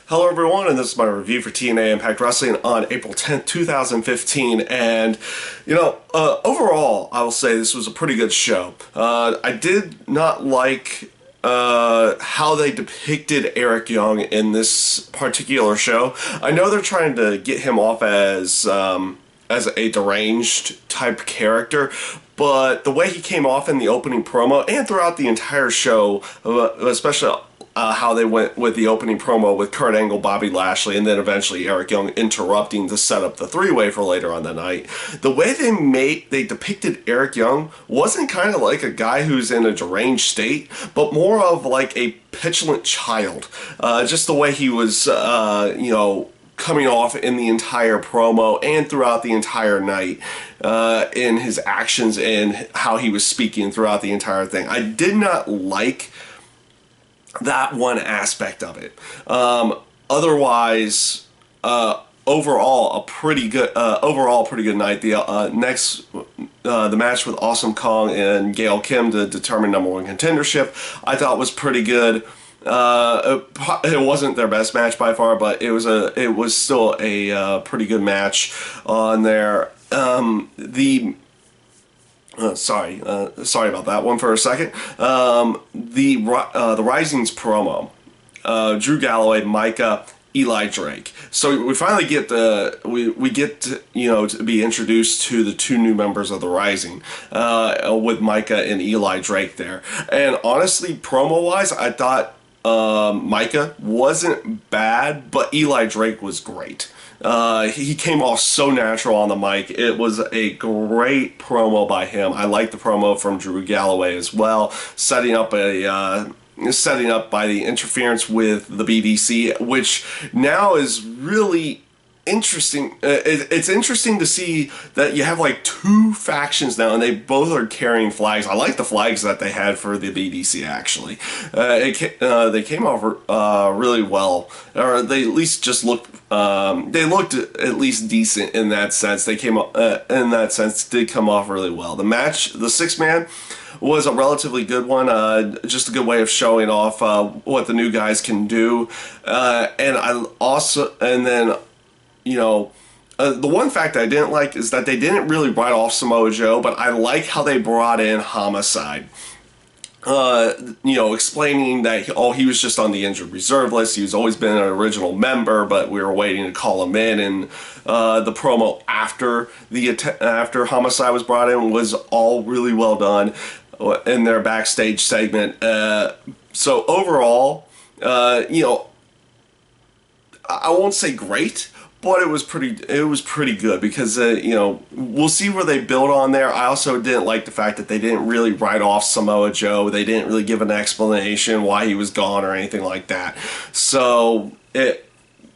Hello everyone, and this is my review for TNA Impact Wrestling on April 10th, 2015, and, overall, I will say this was a pretty good show. I did not like how they depicted Eric Young in this particular show. I know they're trying to get him off as a deranged type character, but the way he came off in the opening promo and throughout the entire show, especially how they went with the opening promo with Kurt Angle, Bobby Lashley, and then eventually Eric Young interrupting to set up the three-way for later on the night. The way they depicted Eric Young wasn't kind of like a guy who's in a deranged state, but more of like a petulant child. Just the way he was, coming off in the entire promo and throughout the entire night, in his actions and how he was speaking throughout the entire thing. I did not like that one aspect of it. Otherwise, overall a pretty good night. The match with Awesome Kong and Gail Kim to determine #1 contendership, I thought was pretty good. It wasn't their best match by far, but it was still a pretty good match on there. Sorry about that one for a second. The Rising's promo, Drew Galloway, Micah, Eli Drake. So we finally get to be introduced to the two new members of the Rising, with Micah and Eli Drake there. And honestly, promo wise, I thought Micah wasn't bad, but Eli Drake was great. He came off so natural on the mic. It was a great promo by him. I like the promo from Drew Galloway as well, setting up by the interference with the BDC, which now is really interesting. It's interesting to see that you have like two factions now, and they both are carrying flags. I like the flags that they had for the BDC actually. They came off really well, or they at least just looked. They looked at least decent in that sense. They came in that sense did come off really well. The match, the 6-man, was a relatively good one. Just a good way of showing off what the new guys can do, the one fact I didn't like is that they didn't really write off Samoa Joe, but I like how they brought in Homicide. Explaining that he was just on the injured reserve list. He's always been an original member, but we were waiting to call him in. And the promo after Homicide was brought in was all really well done in their backstage segment. So overall, I won't say great, but it was pretty good because we'll see where they build on there. I also didn't like the fact that they didn't really write off Samoa Joe. They didn't really give an explanation why he was gone or anything like that. So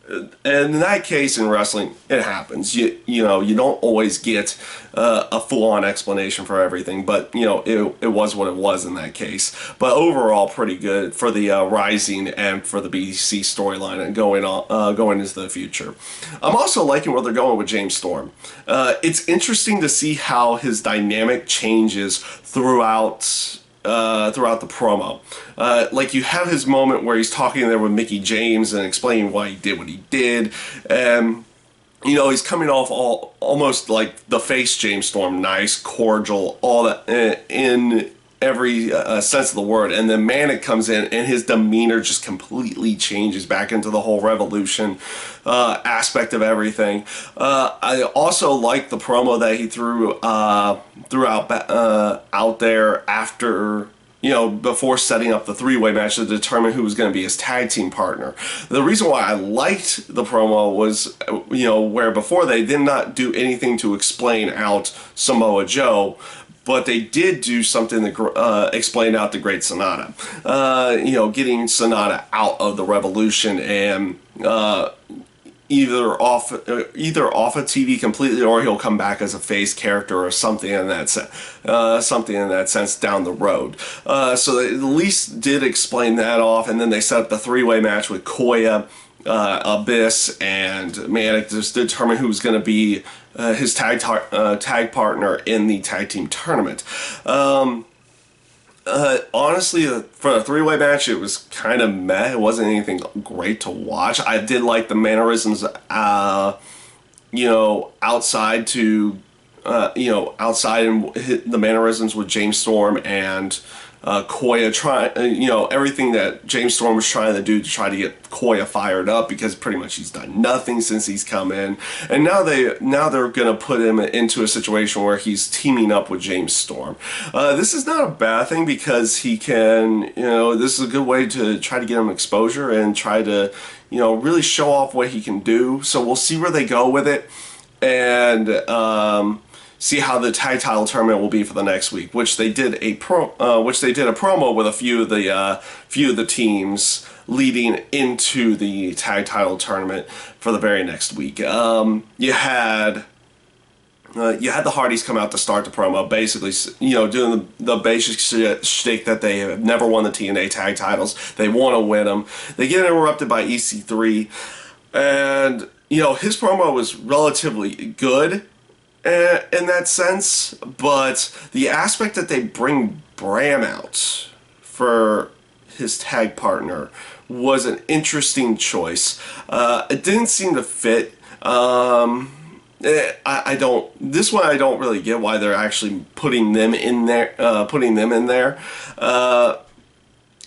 and in that case in wrestling, it happens. You don't always get a full-on explanation for everything, but it was what it was in that case. But overall, pretty good for the Rising and for the BDC storyline and going into the future. I'm also liking where they're going with James Storm. It's interesting to see how his dynamic changes throughout the promo. Like you have his moment where he's talking there with Mickie James and explaining why he did what he did. He's coming off almost like the face James Storm, nice, cordial, all that in every sense of the word. And then Manic comes in and his demeanor just completely changes back into the whole Revolution aspect of everything. I also like the promo that he threw out there after, before setting up the three-way match to determine who was going to be his tag team partner. The reason why I liked the promo was, where before they did not do anything to explain out Samoa Joe, but they did do something to explain out the Great Sonata. Getting Sonata out of the Revolution and either off of TV completely, or he'll come back as a face character or something in that sense down the road. So they at least did explain that off, and then they set up the three-way match with Koya, Abyss, and Manic to determine who's going to be his tag partner in the tag team tournament. Honestly, for a three-way match, it was kind of meh. It wasn't anything great to watch. I did like the mannerisms, outside to, outside and the mannerisms with James Storm and Koya trying, everything that James Storm was trying to do to try to get Koya fired up, because pretty much he's done nothing since he's come in, and now they're gonna put him into a situation where he's teaming up with James Storm. This is not a bad thing because he can, this is a good way to try to get him exposure and try to, really show off what he can do. So we'll see where they go with it, and see how the tag title tournament will be for the next week, which they did a promo with a few of the teams leading into the tag title tournament for the very next week. You had the Hardys come out to start the promo, basically, doing the basic shtick that they have never won the TNA tag titles. They want to win them. They get interrupted by EC3, and his promo was relatively good in that sense, but the aspect that they bring Bram out for his tag partner was an interesting choice. It didn't seem to fit. I don't. This one I don't really get why they're actually putting them in there. And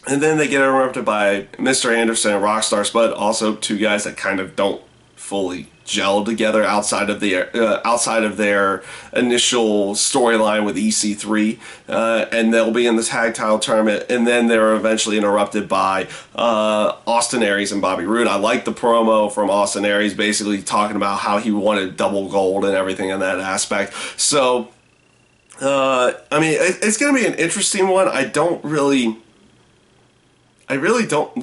then they get interrupted by Mr. Anderson and Rockstar Spud, also two guys that kind of don't fully gel together outside of their initial storyline with EC3, and they'll be in the tag title tournament, and then they're eventually interrupted by Austin Aries and Bobby Roode. I like the promo from Austin Aries, basically talking about how he wanted double gold and everything in that aspect. So, it's going to be an interesting one. I really don't.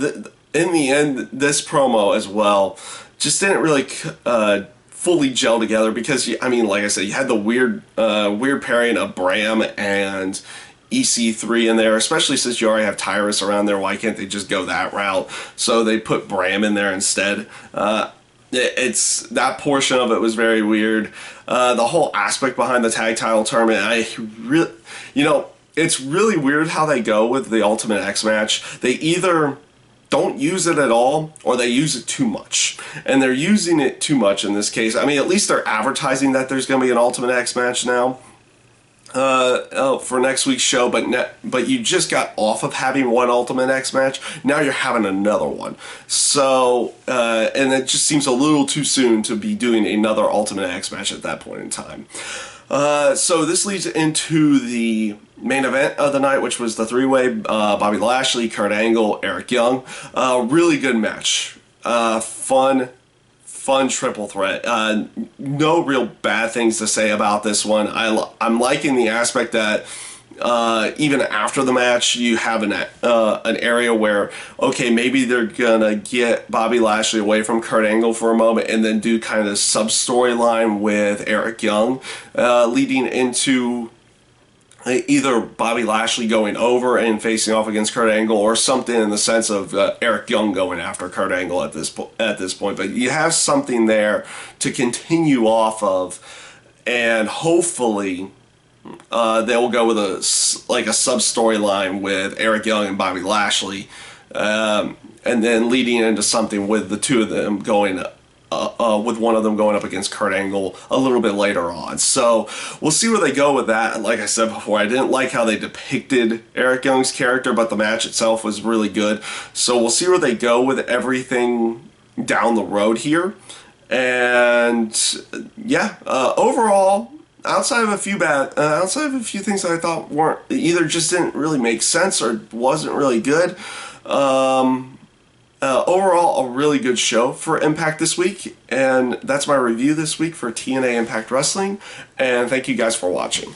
In the end, this promo as well just didn't really fully gel together, because like I said, you had the weird pairing of Bram and EC3 in there, especially since you already have Tyrus around there. Why can't they just go that route? So they put Bram in there instead. It's that portion of it was very weird. The whole aspect behind the tag title tournament, it's really weird how they go with the Ultimate X match. They either don't use it at all, or they use it too much. And they're using it too much in this case. At least they're advertising that there's going to be an Ultimate X match now for next week's show, but you just got off of having one Ultimate X match. Now you're having another one. So, and it just seems a little too soon to be doing another Ultimate X match at that point in time. So this leads into the main event of the night, which was the three-way Bobby Lashley, Kurt Angle, Eric Young. Really good match. Fun triple threat. No real bad things to say about this one. I'm liking the aspect that even after the match, you have an area where, okay, maybe they're gonna get Bobby Lashley away from Kurt Angle for a moment, and then do kind of sub-storyline with Eric Young, leading into either Bobby Lashley going over and facing off against Kurt Angle, or something in the sense of Eric Young going after Kurt Angle at this point. But you have something there to continue off of, and hopefully they'll go with a sub storyline with Eric Young and Bobby Lashley, and then leading into something with the two of them going with one of them going up against Kurt Angle a little bit later on. So we'll see where they go with that. Like I said before, I didn't like how they depicted Eric Young's character, but the match itself was really good. So we'll see where they go with everything down the road here. And yeah, overall, outside of a few things that I thought weren't, either just didn't really make sense or wasn't really good, overall, a really good show for Impact this week, and that's my review this week for TNA Impact Wrestling, and thank you guys for watching.